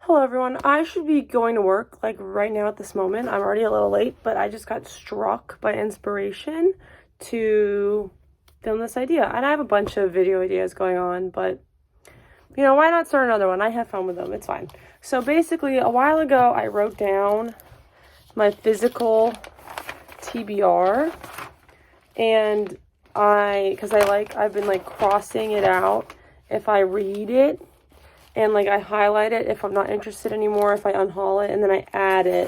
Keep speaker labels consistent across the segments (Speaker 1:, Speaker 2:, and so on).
Speaker 1: Hello everyone. I should be going to work like right now at this moment. I'm already a little late, but I just got struck by inspiration to film this idea. And I have a bunch of video ideas going on, but you know, why not start another one? I have fun with them. It's fine. So basically, a while ago, I wrote down my physical TBR, and I've been like crossing it out if I read it. And like I highlight it if I'm not interested anymore, if I unhaul it, and then I add it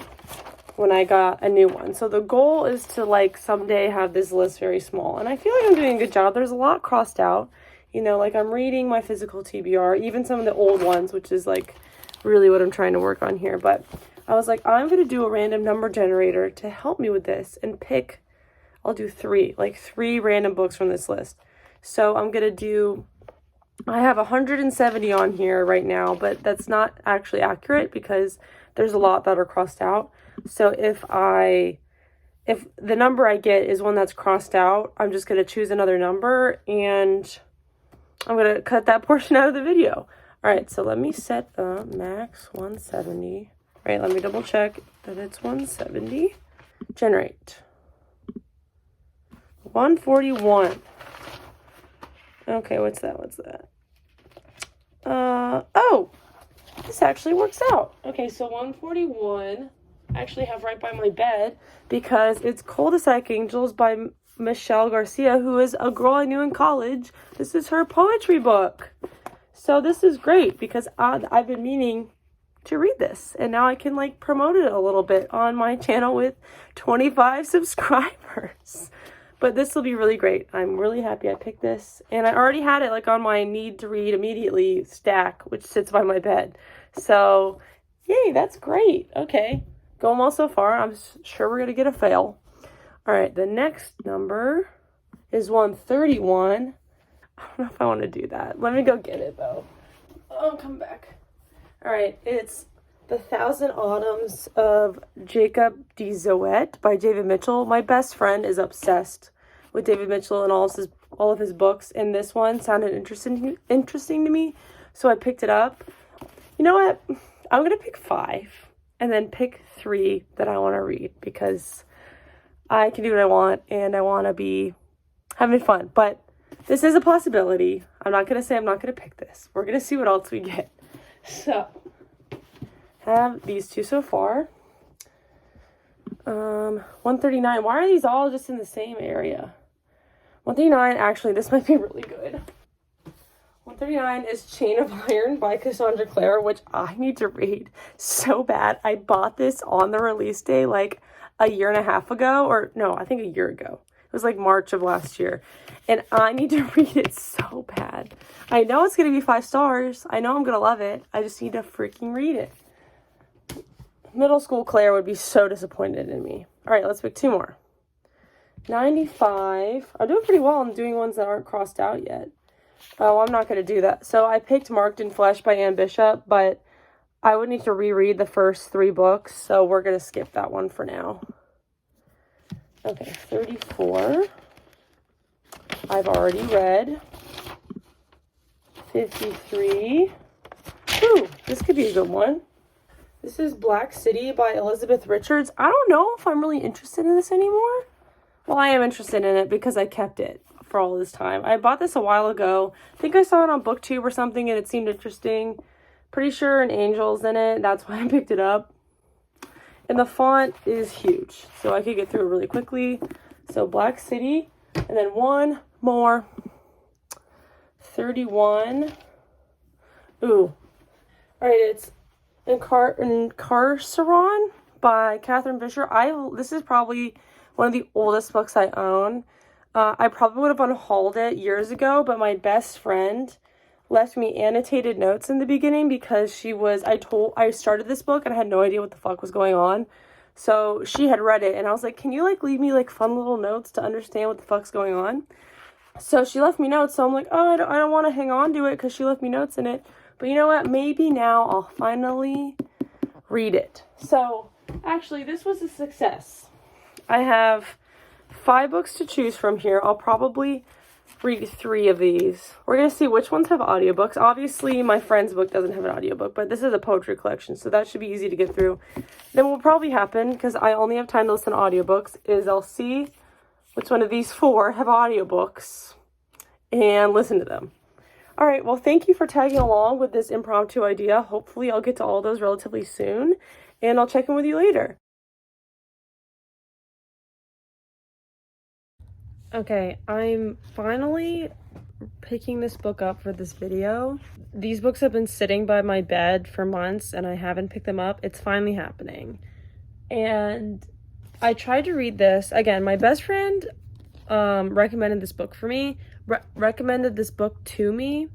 Speaker 1: when I got a new one. So the goal is to like someday have this list very small. And I feel like I'm doing a good job. There's a lot crossed out. You know, like I'm reading my physical TBR, even some of the old ones, which is like really what I'm trying to work on here. But I was like, I'm going to do a random number generator to help me with this and pick, I'll do three random books from this list. So I'm going to do, I have 170 on here right now, but that's not actually accurate because there's a lot that are crossed out. So if the number I get is one that's crossed out, I'm just going to choose another number and I'm going to cut that portion out of the video. All right, so let me set max 170. All right, let me double check that it's 170. Generate. 141. Okay, what's that? Oh, this actually works out. Okay, so 141 I actually have right by my bed because it's Cul-de-Sac Angels by Michelle Garcia, who is a girl I knew in college. This is her poetry book. So this is great because I've been meaning to read this, and now I can like promote it a little bit on my channel with 25 subscribers. But this will be really great. I'm really happy I picked this. And I already had it like on my need to read immediately stack, which sits by my bed. So, yay, that's great. Okay, going well so far. I'm sure we're going to get a fail. All right, the next number is 131. I don't know if I want to do that. Let me go get it, though. Oh, come back. All right, it's The Thousand Autumns of Jacob de Zoet by David Mitchell. My best friend is obsessed with David Mitchell and all of his books, and this one sounded interesting to me, so I picked it up. You know what? I'm going to pick 5 and then pick 3 that I want to read because I can do what I want and I want to be having fun. But this is a possibility. I'm not going to say I'm not going to pick this. We're going to see what else we get. So have these two so far. 139. Why are these all just in the same area? 139, actually, this might be really good. 139 is Chain of Iron by Cassandra Clare, which I need to read so bad. I bought this on the release day like a year and a half ago, or no, I think a year ago. It was like March of last year. And I need to read it so bad. I know it's going to be 5 stars. I know I'm going to love it. I just need to freaking read it. Middle school Claire would be so disappointed in me. All right, let's pick 2 more. 95. I'm doing pretty well. I'm doing ones that aren't crossed out yet. Oh, I'm not going to do that. So I picked Marked in Flesh by Anne Bishop, but I would need to reread the first 3 books, so we're going to skip that one for now. Okay, 34. I've already read. 53. Ooh, this could be a good one. This is Black City by Elizabeth Richards. I don't know if I'm really interested in this anymore. Well, I am interested in it because I kept it for all this time. I bought this a while ago. I think I saw it on booktube or something and it seemed interesting. Pretty sure an angel's in it. That's why I picked it up. And the font is huge, so I could get through it really quickly. So Black City, and then one more. 31. Ooh. All right, it's Incarceron by Catherine Fisher. This is probably one of the oldest books I own. I probably would have unhauled it years ago, but my best friend left me annotated notes in the beginning because I started this book and I had no idea what the fuck was going on. So she had read it and I was like, can you like leave me like fun little notes to understand what the fuck's going on? So she left me notes. So I'm like, oh, I don't want to hang on to it because she left me notes in it. But you know what? Maybe now I'll finally read it. So actually this was a success. I have 5 books to choose from here. I'll probably read 3 of these. We're going to see which ones have audiobooks. Obviously, my friend's book doesn't have an audiobook, but this is a poetry collection, so that should be easy to get through. Then what will probably happen, because I only have time to listen to audiobooks, is I'll see which one of these 4 have audiobooks and listen to them. All right, well, thank you for tagging along with this impromptu idea. Hopefully, I'll get to all of those relatively soon, and I'll check in with you later. Okay, I'm finally picking this book up for this video. These books have been sitting by my bed for months, and I haven't picked them up. It's finally happening. And I tried to read this. Again, my best friend recommended this book for me, recommended this book to me,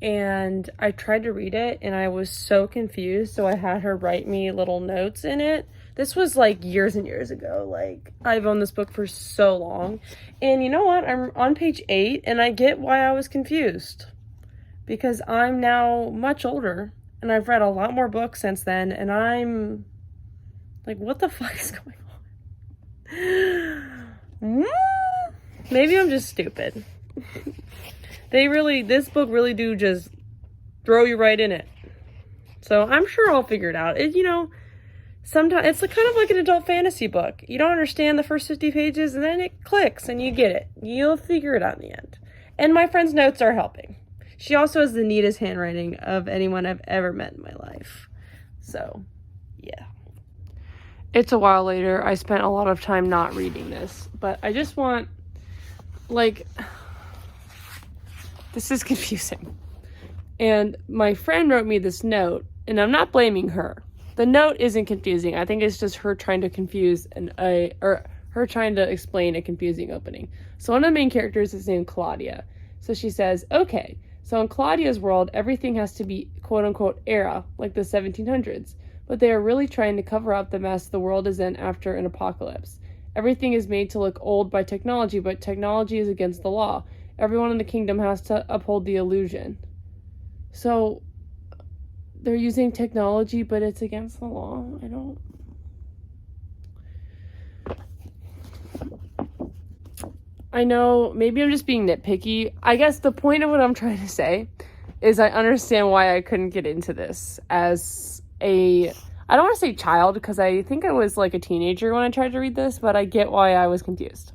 Speaker 1: and I tried to read it, and I was so confused, so I had her write me little notes in it. This was like years and years ago. Like, I've owned this book for so long. And you know what? I'm on page 8, and I get why I was confused. Because I'm now much older, and I've read a lot more books since then, and I'm like, what the fuck is going on? Maybe I'm just stupid. This book really do just throw you right in it. So I'm sure I'll figure it out. Sometimes it's kind of like an adult fantasy book. You don't understand the first 50 pages, and then it clicks and you get it. You'll figure it out in the end. And my friend's notes are helping. She also has the neatest handwriting of anyone I've ever met in my life. So, yeah. It's a while later. I spent a lot of time not reading this, but I just want, this is confusing. And my friend wrote me this note, and I'm not blaming her. The note isn't confusing. I think it's just her trying to her trying to explain a confusing opening. So one of the main characters is named Claudia. So she says, okay, so in Claudia's world, everything has to be quote unquote era, like the 1700s. But they are really trying to cover up the mess the world is in after an apocalypse. Everything is made to look old by technology, but technology is against the law. Everyone in the kingdom has to uphold the illusion. So they're using technology, but it's against the law. I know, maybe I'm just being nitpicky. I guess the point of what I'm trying to say is I understand why I couldn't get into this as I don't want to say child, because I think I was like a teenager when I tried to read this, but I get why I was confused.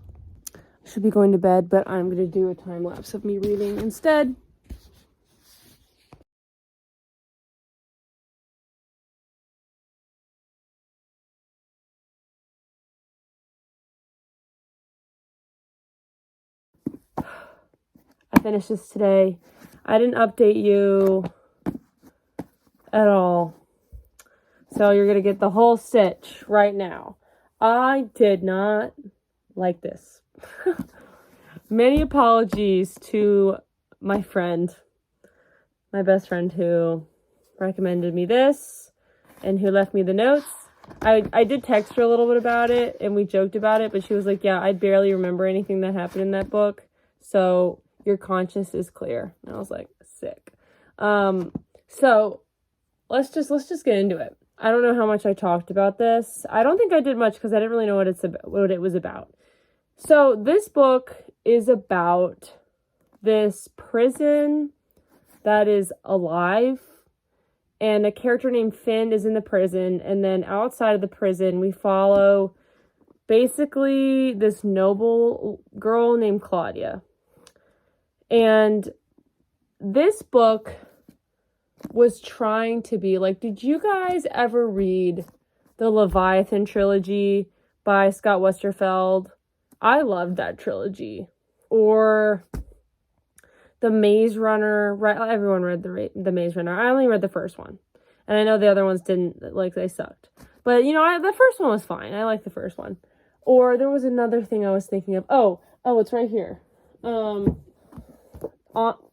Speaker 1: I should be going to bed, but I'm going to do a time lapse of me reading instead. I finished this today. I didn't update you at all. So you're going to get the whole stitch right now. I did not like this. Many apologies to my friend, my best friend who recommended me this and who left me the notes. I did text her a little bit about it, and we joked about it, but she was like, yeah, I barely remember anything that happened in that book. So your conscience is clear. And I was like, sick. So let's just get into it. I don't know how much I talked about this. I don't think I did much because I didn't really know what it was about. So this book is about this prison that is alive, and a character named Finn is in the prison, and then outside of the prison we follow basically this noble girl named Claudia. And this book was trying to be like, did you guys ever read the Leviathan trilogy by Scott Westerfeld? I loved that trilogy. Or the Maze Runner, right? Everyone read the Maze Runner. I only read the first one. And I know the other ones didn't, they sucked. But, the first one was fine. I liked the first one. Or there was another thing I was thinking of. Oh, it's right here.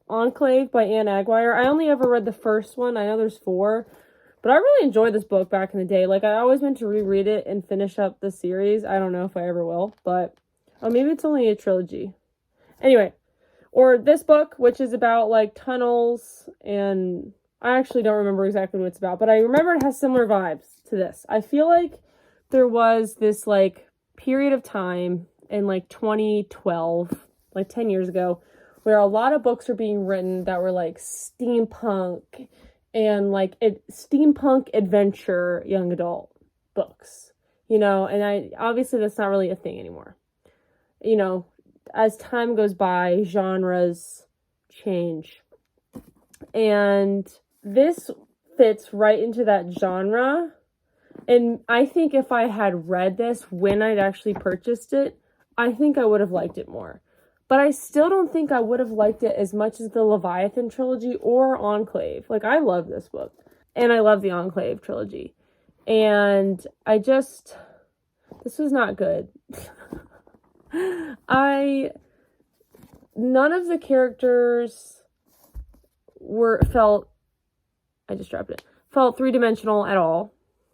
Speaker 1: Enclave by Anne Aguirre. I only ever read the first one. I know there's 4. But I really enjoyed this book back in the day. I always meant to reread it and finish up the series. I don't know if I ever will. But, maybe it's only a trilogy. Anyway. Or this book, which is about, tunnels. And I actually don't remember exactly what it's about. But I remember it has similar vibes to this. I feel like there was this, period of time in, 2012, 10 years ago, where a lot of books are being written that were like steampunk and like steampunk adventure young adult books, you know, and obviously that's not really a thing anymore. You know, as time goes by, genres change. And this fits right into that genre. And I think if I had read this when I'd actually purchased it, I think I would have liked it more. But I still don't think I would have liked it as much as the Leviathan trilogy or Enclave. Like, I love this book. And I love the Enclave trilogy. And this was not good. None of the characters felt three-dimensional at all.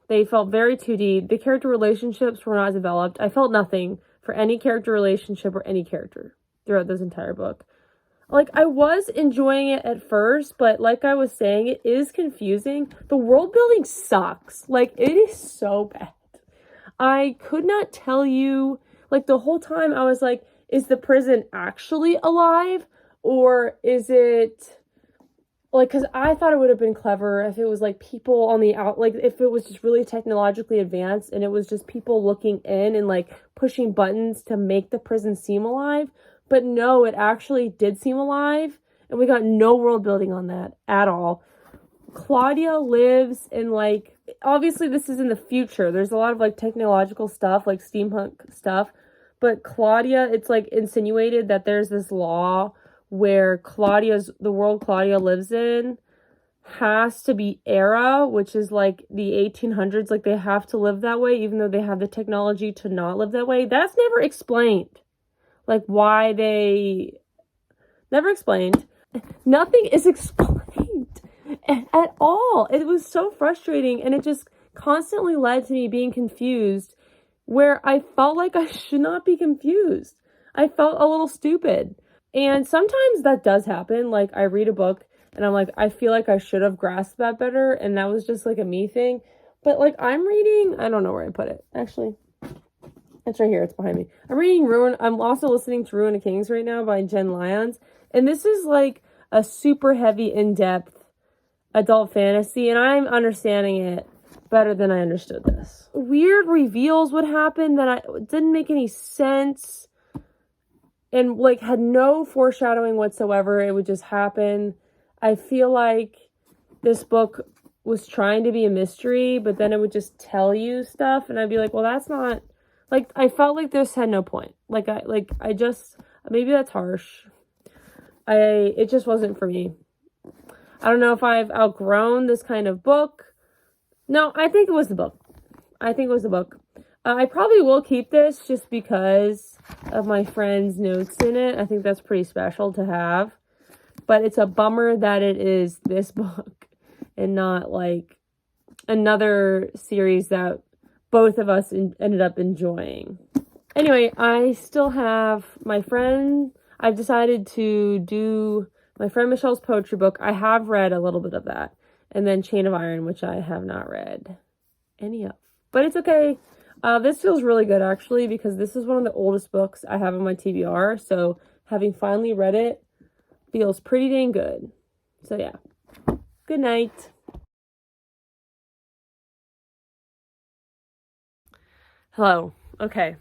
Speaker 1: They felt very 2D. The character relationships were not developed. I felt nothing for any character relationship or any character throughout this entire book. Like, I was enjoying it at first, but like I was saying, it is confusing. The world building sucks. Like, it is so bad. I could not tell you, like, the whole time I was like, is the prison actually alive? Or is it, like, because I thought it would have been clever if it was, like, people on the like, if it was just really technologically advanced and it was just people looking in and, like, pushing buttons to make the prison seem alive. But no, it actually did seem alive, and we got no world building on that at all. Claudia lives in, like, obviously this is in the future. There's a lot of, like, technological stuff, like steampunk stuff, but Claudia, it's, like, insinuated that there's this law where the world Claudia lives in has to be Era, which is, like, the 1800s. Like, they have to live that way, even though they have the technology to not live that way. That's never explained. Like, why they... Never explained. Nothing is explained at all. It was so frustrating, and it just constantly led to me being confused, where I felt like I should not be confused. I felt a little stupid. And sometimes that does happen. Like, I read a book, and I'm like, I feel like I should have grasped that better, and that was just, like, a me thing. But, like, I'm reading... I don't know where I put it, actually. It's right here. It's behind me. I'm also listening to Ruin of Kings right now by Jen Lyons. And this is like a super heavy, in-depth adult fantasy. And I'm understanding it better than I understood this. Weird reveals would happen that didn't make any sense. And like had no foreshadowing whatsoever. It would just happen. I feel like this book was trying to be a mystery, but then it would just tell you stuff. And I'd be like, well, that's not... Like, I felt like this had no point. Maybe that's harsh. It just wasn't for me. I don't know if I've outgrown this kind of book. No, I think it was the book. I probably will keep this just because of my friend's notes in it. I think that's pretty special to have. But it's a bummer that it is this book and not, like, another series that both of us ended up enjoying. Anyway, I still have my friend. I've decided to do my friend Michelle's poetry book. I have read a little bit of that. And then Chain of Iron, which I have not read any of. But it's okay. This feels really good, actually, because this is one of the oldest books I have on my TBR. So having finally read it feels pretty dang good. So yeah. Good night. Hello. Okay.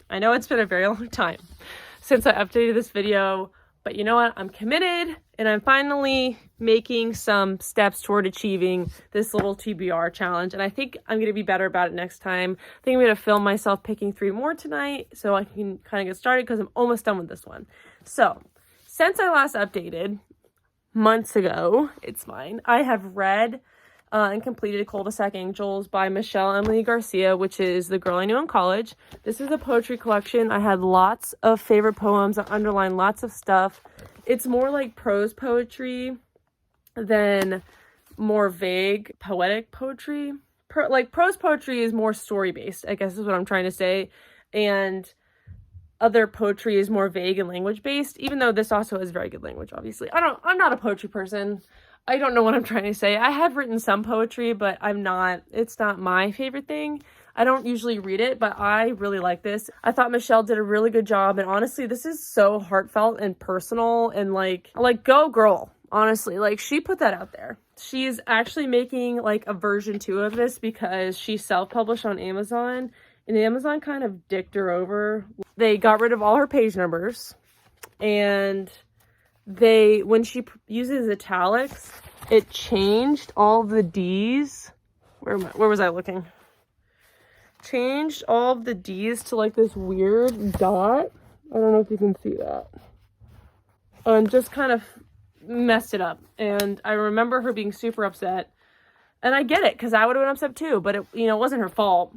Speaker 1: I know it's been a very long time since I updated this video, but you know what? I'm committed and I'm finally making some steps toward achieving this little TBR challenge. And I think I'm going to be better about it next time. I think I'm going to film myself picking 3 more tonight so I can kind of get started because I'm almost done with this one. So since I last updated months ago, it's fine. I have read and completed Cul-de-sac Angels by Michelle Emily Garcia, which is the girl I knew in college. This is a poetry collection. I had lots of favorite poems. I underlined lots of stuff. It's more like prose poetry than more vague poetic poetry. Like prose poetry is more story-based, I guess is what I'm trying to say. And other poetry is more vague and language-based, even though this also has very good language, obviously. I'm not a poetry person. I don't know what I'm trying to say. I have written some poetry, but it's not my favorite thing. I don't usually read it, but I really like this. I thought Michelle did a really good job, and honestly, this is so heartfelt and personal, and like go girl. Honestly, like, she put that out there. She's actually making like a version 2 of this because she self-published on Amazon, and Amazon kind of dicked her over. They got rid of all her page numbers, and when she uses italics, it changed all the D's. Where was I looking? Changed all of the D's to like this weird dot. I don't know if you can see that. And just kind of messed it up. And I remember her being super upset. And I get it, because I would have been upset too, but it, it wasn't her fault.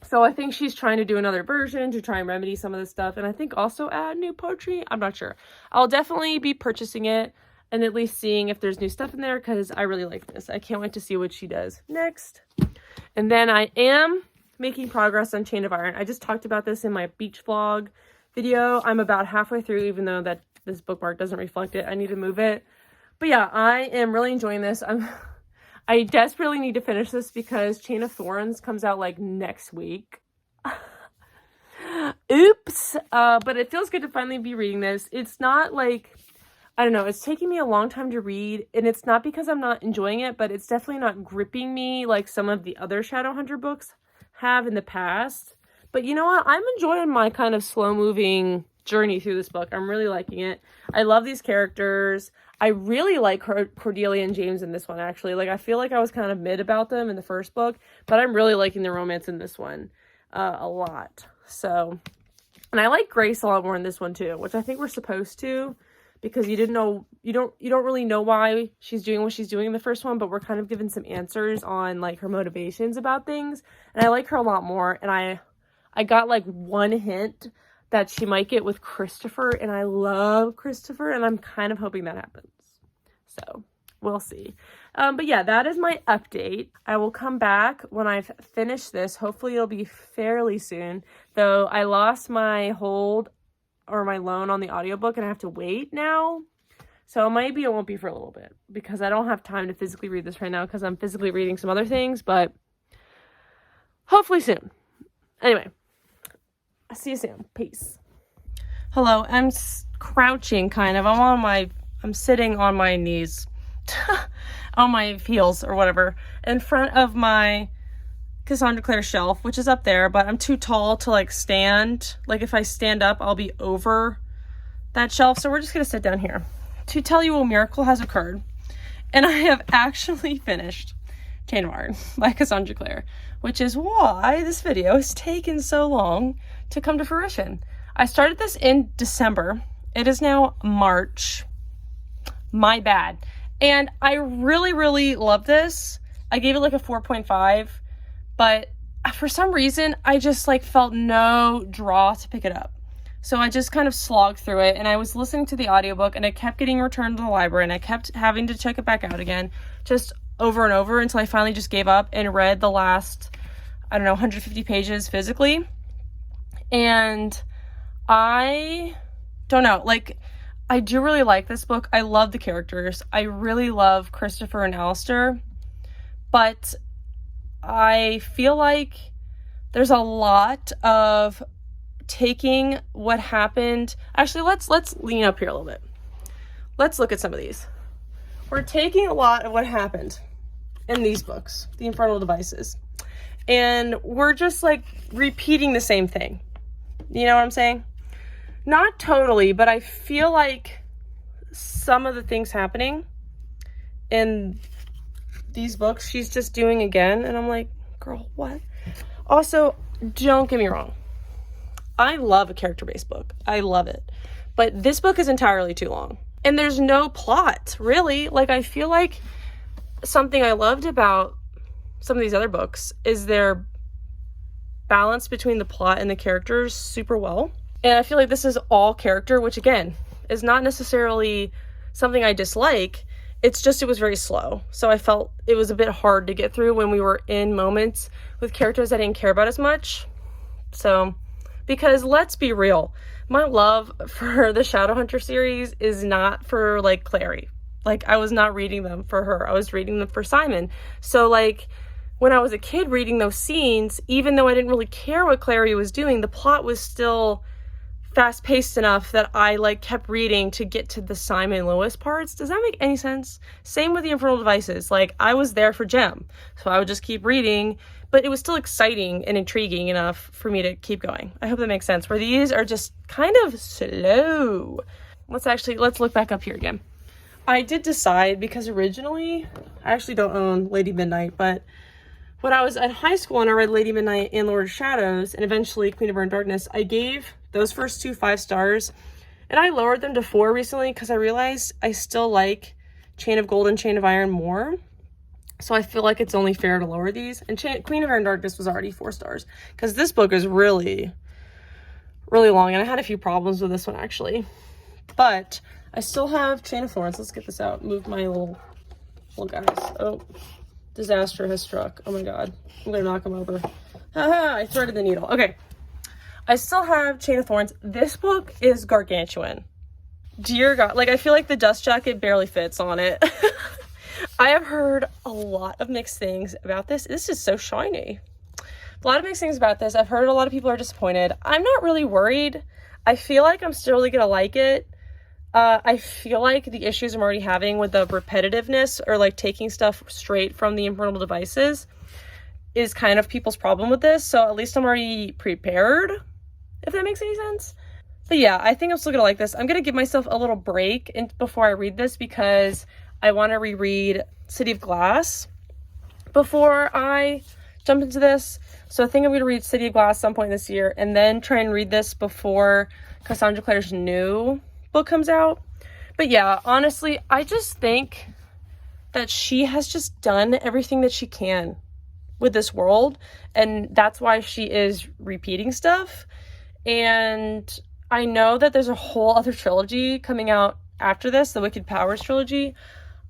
Speaker 1: So I think she's trying to do another version to try and remedy some of this stuff. And I think also add new poetry. I'm not sure. I'll definitely be purchasing it and at least seeing if there's new stuff in there, because I really like this. I can't wait to see what she does next. And then I am making progress on Chain of Iron. I just talked about this in my beach vlog video. I'm about halfway through, even though that this bookmark doesn't reflect it. I need to move it. But yeah, I am really enjoying this. I desperately need to finish this because Chain of Thorns comes out like next week. Oops. But it feels good to finally be reading this. It's not like, I don't know, it's taking me a long time to read, and it's not because I'm not enjoying it, but it's definitely not gripping me like some of the other Shadowhunter books have in the past. But you know what? I'm enjoying my kind of slow-moving journey through this book. I'm really liking it. I love these characters. I really like Cordelia and James in this one, actually. Like, I feel like I was kind of mid about them in the first book, but I'm really liking the romance in this one a lot. So, and I like Grace a lot more in this one too, which I think we're supposed to, because you don't really know why she's doing what she's doing in the first one, but we're kind of given some answers on like her motivations about things, and I like her a lot more. And I got like one hint that she might get with Christopher, and I love Christopher, and I'm kind of hoping that happens. So we'll see. But yeah, that is my update. I will come back when I've finished this. Hopefully it'll be fairly soon, though I lost my hold or my loan on the audiobook, and I have to wait now. So maybe it won't be for a little bit, because I don't have time to physically read this right now, because I'm physically reading some other things, but hopefully soon. Anyway, I'll see you soon. Peace. Hello, I'm crouching kind of. I'm sitting on my knees, on my heels or whatever, in front of my Cassandra Clare shelf, which is up there, but I'm too tall to like stand. Like, if I stand up, I'll be over that shelf. So we're just going to sit down here to tell you a miracle has occurred. And I have actually finished Chain of Iron by Cassandra Clare, which is why this video has taken so long to come to fruition. I started this in December. It is now March. My bad. And I really, really love this. I gave it like a 4.5, but for some reason, I just like felt no draw to pick it up. So I just kind of slogged through it, and I was listening to the audiobook, and it kept getting returned to the library, and I kept having to check it back out again, just over and over, until I finally just gave up and read the last, I don't know, 150 pages physically. And I don't know, like, I do really like this book. I love the characters. I really love Christopher and Alistair, but I feel like there's a lot of taking what happened. Actually, let's lean up here a little bit. Let's look at some of these. We're taking a lot of what happened in these books, the Infernal Devices, and we're just like repeating the same thing. You know what I'm saying? Not totally, but I feel like some of the things happening in these books, she's just doing again, and I'm like, girl, what? Also, don't get me wrong. I love a character-based book. I love it. But this book is entirely too long. And there's no plot, really. Like, I feel like something I loved about some of these other books is their balance between the plot and the characters super well. And I feel like this is all character, which again, is not necessarily something I dislike. It's just, it was very slow. So I felt it was a bit hard to get through when we were in moments with characters I didn't care about as much. So, because let's be real, my love for the Shadowhunter series is not for like Clary. Like, I was not reading them for her. I was reading them for Simon. So like, when I was a kid reading those scenes, even though I didn't really care what Clary was doing, the plot was still fast-paced enough that I like kept reading to get to the Simon Lewis parts. Does that make any sense? Same with the Infernal Devices. Like, I was there for Jem, so I would just keep reading, but it was still exciting and intriguing enough for me to keep going. I hope that makes sense. Where these are just kind of slow. Let's look back up here again. I did decide, because originally, I actually don't own Lady Midnight, but when I was in high school and I read Lady Midnight and Lord of Shadows, and eventually Queen of Burnt Darkness, I gave those first two 5 stars, and I lowered them to 4 recently because I realized I still like Chain of Gold and Chain of Iron more. So I feel like it's only fair to lower these. And Queen of Burnt Darkness was already 4 stars because this book is really, really long, and I had a few problems with this one actually. But I still have Chain of Thorns. Let's get this out. Move my little guys. Oh. Disaster has struck. Oh my god. I'm gonna knock him over. Haha, I threaded the needle. Okay. I still have Chain of Thorns. This book is gargantuan. Dear God. Like, I feel like the dust jacket barely fits on it. I have heard a lot of mixed things about this. This is so shiny. A lot of mixed things about this. I've heard a lot of people are disappointed. I'm not really worried. I feel like I'm still really gonna like it. I feel like the issues I'm already having with the repetitiveness or like taking stuff straight from the Infernal Devices is kind of people's problem with this. So at least I'm already prepared, if that makes any sense. But yeah, I think I'm still gonna like this. I'm gonna give myself a little break before I read this because I want to reread City of Glass before I jump into this. So I think I'm gonna read City of Glass some point this year and then try and read this before Cassandra Clare's new book comes out. But yeah, honestly, I just think that she has just done everything that she can with this world, and that's why she is repeating stuff. And I know that there's a whole other trilogy coming out after this, the Wicked Powers trilogy.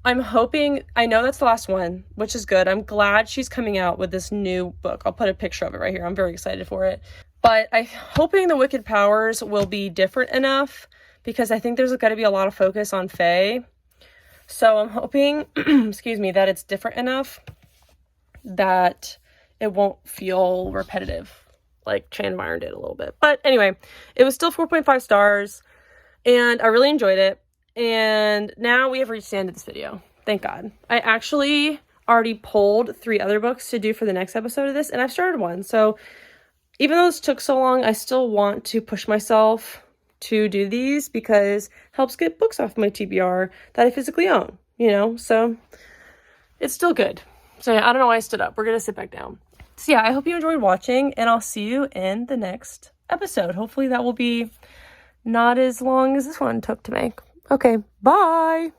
Speaker 1: I'm hoping, I know that's the last one, which is good. I'm glad she's coming out with this new book. I'll put a picture of it right here. I'm very excited for it. But I'm hoping the Wicked Powers will be different enough because I think there's got to be a lot of focus on Fae. So I'm hoping, excuse me, that it's different enough that it won't feel repetitive like Chain of Iron did a little bit. But anyway, it was still 4.5 stars and I really enjoyed it. And now we have reached the end of this video. Thank God. I actually already pulled 3 other books to do for the next episode of this, and I've started one. So even though this took so long, I still want to push myself to do these because it helps get books off my TBR that I physically own, you know? So it's still good. So yeah, I don't know why I stood up. We're going to sit back down. So yeah, I hope you enjoyed watching, and I'll see you in the next episode. Hopefully that will be not as long as this one took to make. Okay, bye!